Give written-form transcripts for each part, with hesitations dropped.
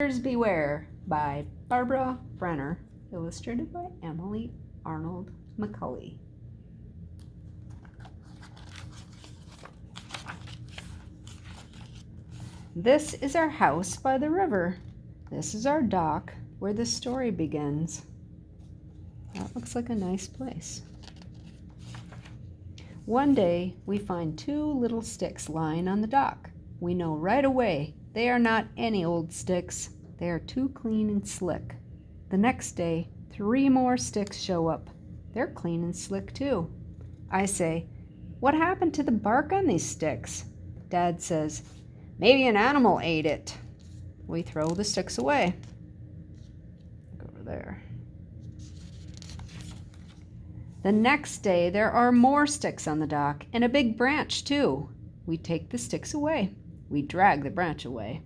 Beavers Beware by Barbara Brenner, illustrated by Emily Arnold McCulley. This is our house by the river. This is our dock where the story begins. That looks like a nice place. One day we find two little sticks lying on the dock. We know right away they are not any old sticks. They are too clean and slick. The next day, 3 more sticks show up. They're clean and slick too. I say, "What happened to the bark on these sticks?" Dad says, "Maybe an animal ate it." We throw the sticks away. Look over there. The next day, there are more sticks on the dock and a big branch too. We take the sticks away. We drag the branch away.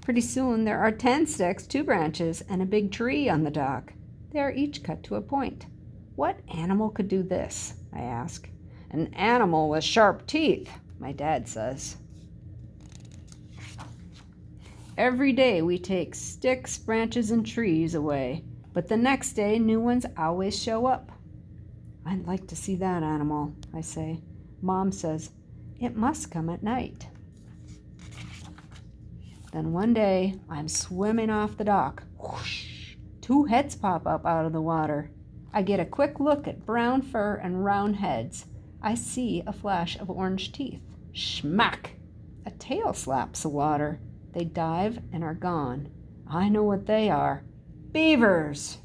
Pretty soon there are 10 sticks, 2 branches, and a big tree on the dock. They are each cut to a point. What animal could do this? I ask. An animal with sharp teeth, my dad says. Every day we take sticks, branches, and trees away, but the next day new ones always show up. I'd like to see that animal, I say. Mom says, "It must come at night." Then one day, I'm swimming off the dock. Whoosh! 2 heads pop up out of the water. I get a quick look at brown fur and round heads. I see a flash of orange teeth. Schmack! A tail slaps the water. They dive and are gone. I know what they are. Beavers!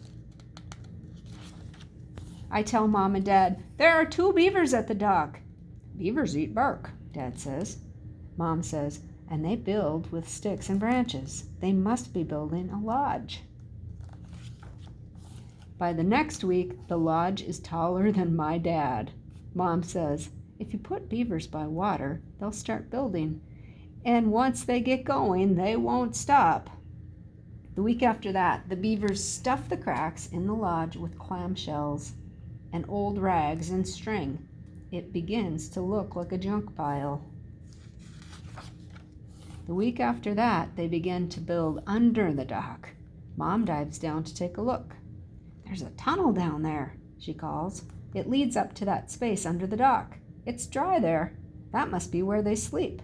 I tell Mom and Dad, "There are 2 beavers at the dock." "Beavers eat bark," Dad says. Mom says, "And they build with sticks and branches. They must be building a lodge." By the next week, the lodge is taller than my dad. Mom says, "If you put beavers by water, they'll start building. And once they get going, they won't stop." The week after that, the beavers stuff the cracks in the lodge with clam shells and old rags and string. It begins to look like a junk pile. The week after that, they begin to build under the dock. Mom dives down to take a look. "There's a tunnel down there," she calls. "It leads up to that space under the dock. It's dry there. That must be where they sleep."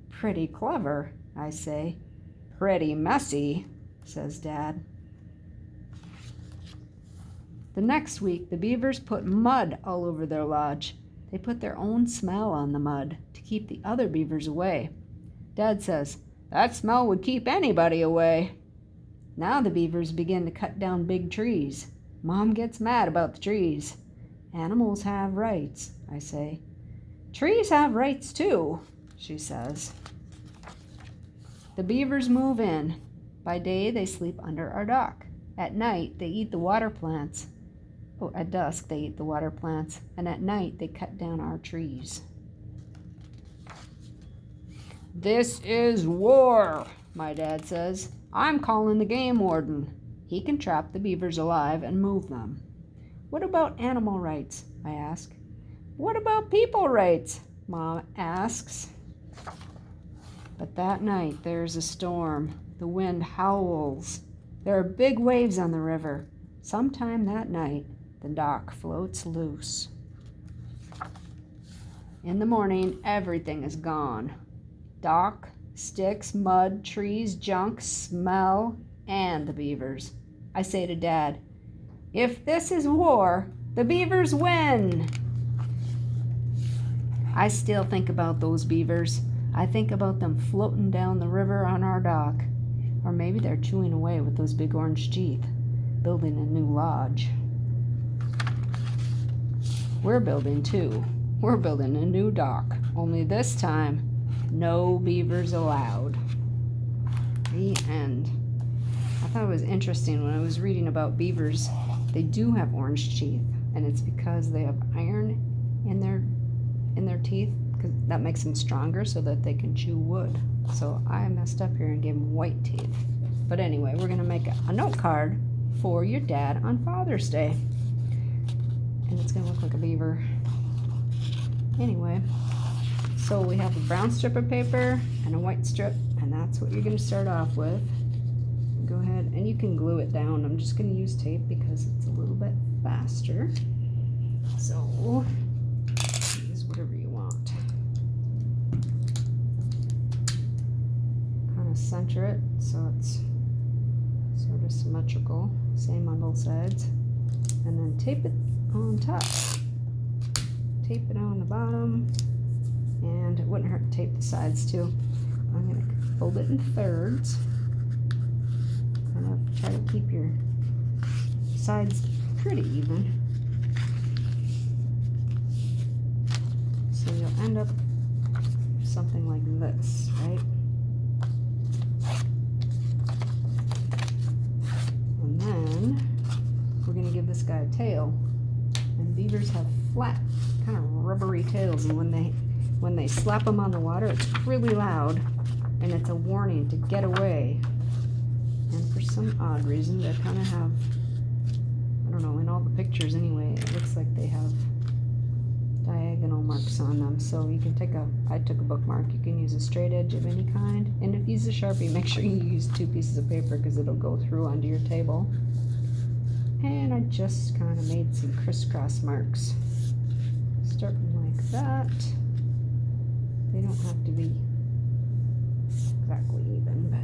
"Pretty clever," I say. "Pretty messy," says Dad. The next week, the beavers put mud all over their lodge. They put their own smell on the mud to keep the other beavers away. Dad says, "That smell would keep anybody away." Now the beavers begin to cut down big trees. Mom gets mad about the trees. "Animals have rights," I say. "Trees have rights too," she says. The beavers move in. By day, they sleep under our dock. At night, they eat the water plants. At dusk, they eat the water plants, and at night, they cut down our trees. "This is war," my dad says. "I'm calling the game warden. He can trap the beavers alive and move them." "What about animal rights?" I ask. "What about people rights?" Mom asks. But that night, there's a storm. The wind howls. There are big waves on the river. Sometime that night, the dock floats loose. In the morning, everything is gone. Dock, sticks, mud, trees, junk, smell, and the beavers. I say to Dad, "If this is war, the beavers win." I still think about those beavers. I think about them floating down the river on our dock. Or maybe they're chewing away with those big orange teeth, building a new lodge. We're building too. We're building a new dock, only this time, no beavers allowed. The end. I thought it was interesting when I was reading about beavers. They do have orange teeth, and it's because they have iron in their teeth, because that makes them stronger so that they can chew wood. So I messed up here and gave them white teeth. But anyway, we're going to make a note card for your dad on Father's Day. And it's going to look like a beaver. Anyway, so we have a brown strip of paper and a white strip, and that's what you're going to start off with. and you can glue it down. I'm just going to use tape because it's a little bit faster. So use whatever you want. Kind of center it so it's sort of symmetrical, same on both sides, and then tape it on top. Tape it on the bottom, and it wouldn't hurt to tape the sides too. I'm going to fold it in thirds. Kind of try to keep your sides pretty even. So you'll end up something like this, right? And then we're going to give this guy a tail. And beavers have flat, kind of rubbery tails, and when they slap them on the water, it's really loud, and it's a warning to get away. And for some odd reason, they kind of have, I don't know, in all the pictures anyway, it looks like they have diagonal marks on them. So you can I took a bookmark. You can use a straight edge of any kind, and if you use a Sharpie, make sure you use 2 pieces of paper because it'll go through onto your table. And I just kind of made some crisscross marks, starting like that. They don't have to be exactly even, but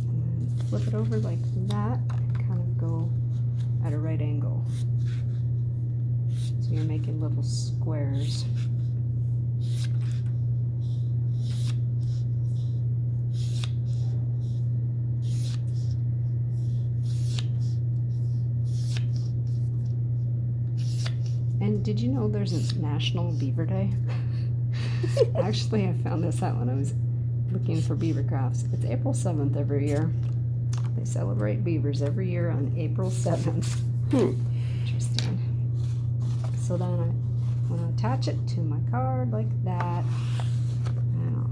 and then flip it over like that and kind of go at a right angle. So you're making little squares. And did you know there's a National Beaver Day? Actually, I found this out when I was looking for beaver crafts. It's April 7th every year. They celebrate beavers every year on April 7th. Interesting. So then I'm going to attach it to my card like that. And I'll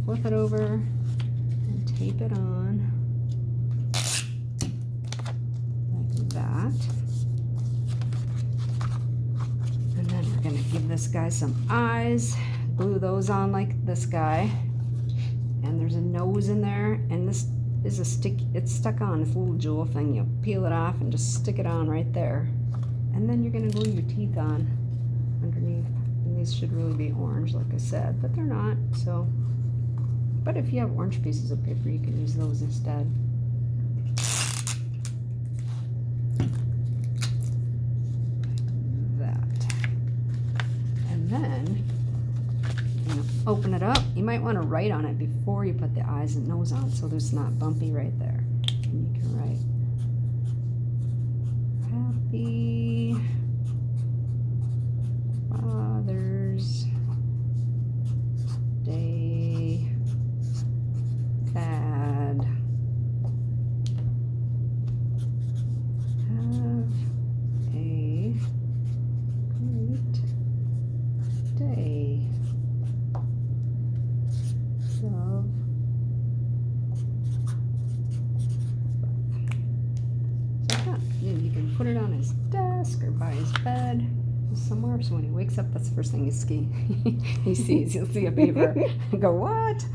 flip it over and tape it on like that. And then we're going to give this guy some eyes, glue those on like this guy. And there's a nose in there, and this is it's stuck on, this little jewel thing. You peel it off and just stick it on right there. And then you're going to glue your teeth on underneath. And these should really be orange, like I said, but they're not. So, but if you have orange pieces of paper, you can use those instead. Then open it up. You might want to write on it before you put the eyes and nose on, so there's not bumpy right there. And you can write Happy Father's Day, Dad. Have a great day of like that. And you can put it on his desk or by his bed somewhere, so when he wakes up, that's the first thing he sees. He'll see a beaver and go, what?